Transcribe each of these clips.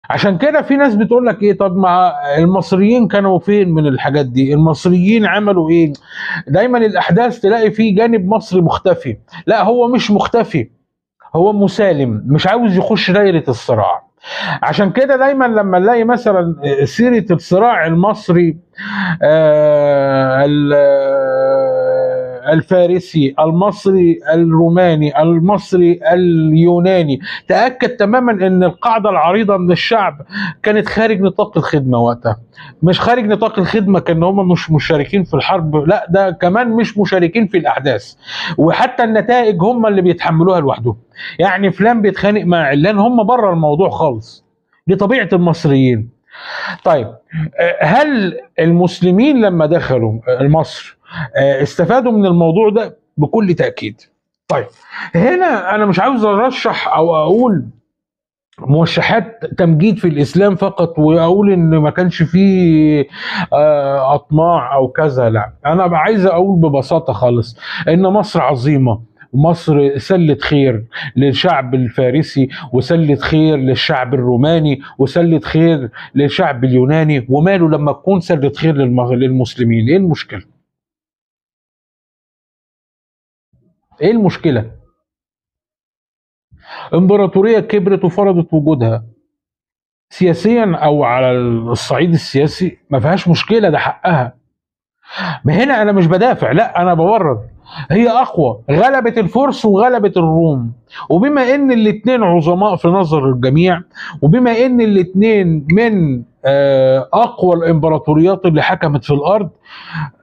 عشان كده في ناس بتقول لك ايه، طب ما المصريين كانوا فين من الحاجات دي؟ المصريين عملوا ايه؟ دايما الاحداث تلاقي فيه جانب مصري مختفي. لا، هو مش مختفي، هو مسالم، مش عاوز يخش دايرة الصراع. عشان كده دايما لما نلاقي مثلا سيرة الصراع المصري، الفارسي، المصري الروماني، المصري اليوناني، تأكد تماما ان القاعدة العريضة من الشعب كانت خارج نطاق الخدمة وقتها. مش خارج نطاق الخدمة كان هم مش مشاركين في الحرب، لا ده كمان مش مشاركين في الأحداث، وحتى النتائج هم اللي بيتحملوها لوحدهم. يعني فلان بيتخانق مع علان، هم بره الموضوع خالص. دي طبيعة المصريين. طيب، هل المسلمين لما دخلوا مصر استفادوا من الموضوع ده؟ بكل تأكيد. طيب، هنا أنا مش عاوز أرشح أو أقول موشحات تمجيد في الإسلام فقط، وأقول إن ما كانش فيه أطماع أو كذا. لا، أنا عايز أقول ببساطة خالص إن مصر عظيمة. مصر سلة خير للشعب الفارسي، وسلة خير للشعب الروماني، وسلة خير للشعب اليوناني. وماله لما تكون سلة خير للمسلمين؟ ايه المشكلة؟ ايه المشكلة؟ امبراطورية كبرت وفرضت وجودها سياسيا او على الصعيد السياسي، ما فيهاش مشكلة، ده حقها. ما هنا انا مش بدافع، لا انا بورد. هي اقوى، غلبت الفرس وغلبت الروم. وبما ان الاتنين عظماء في نظر الجميع، وبما ان الاتنين من اقوى الامبراطوريات اللي حكمت في الارض،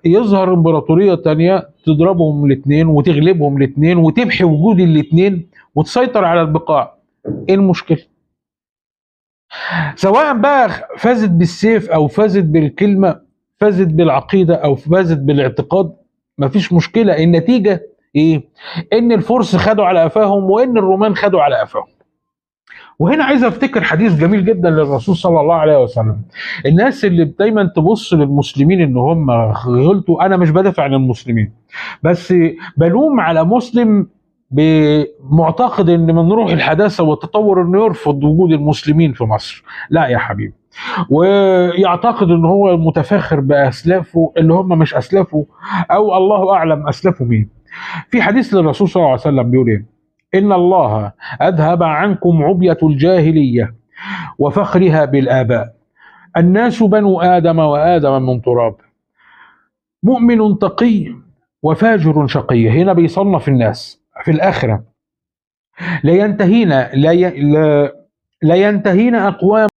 يظهر امبراطورية تانية تضربهم الاتنين وتغلبهم الاتنين وتمحي وجود الاتنين وتسيطر على البقاع. ايه المشكلة؟ سواء بقى فازت بالسيف او فازت بالكلمة، فازت بالعقيدة او فازت بالاعتقاد، مفيش مشكلة. النتيجة ايه؟ ان الفرس خدوا على قفاهم وان الرومان خدوا على قفاهم. وهنا عايز افتكر حديث جميل جدا للرسول صلى الله عليه وسلم. الناس اللي دايما تبص للمسلمين ان هم غلطوا، انا مش بدافع عن المسلمين، بس بلوم على مسلم بمعتقد ان من روح الحداثه والتطور انه يرفض وجود المسلمين في مصر. لا يا حبيبي، ويعتقد ان هو متفاخر باسلافه اللي هم مش اسلافه، او الله اعلم اسلافه مين. في حديث للرسول صلى الله عليه وسلم بيقول ايه؟ ان الله اذهب عنكم عبية الجاهلية وفخرها بالآباء. الناس بنو آدم وآدم من تراب. مؤمن تقي وفاجر شقي. هنا بيصنف الناس في الآخرة. لا ينتهين أقوام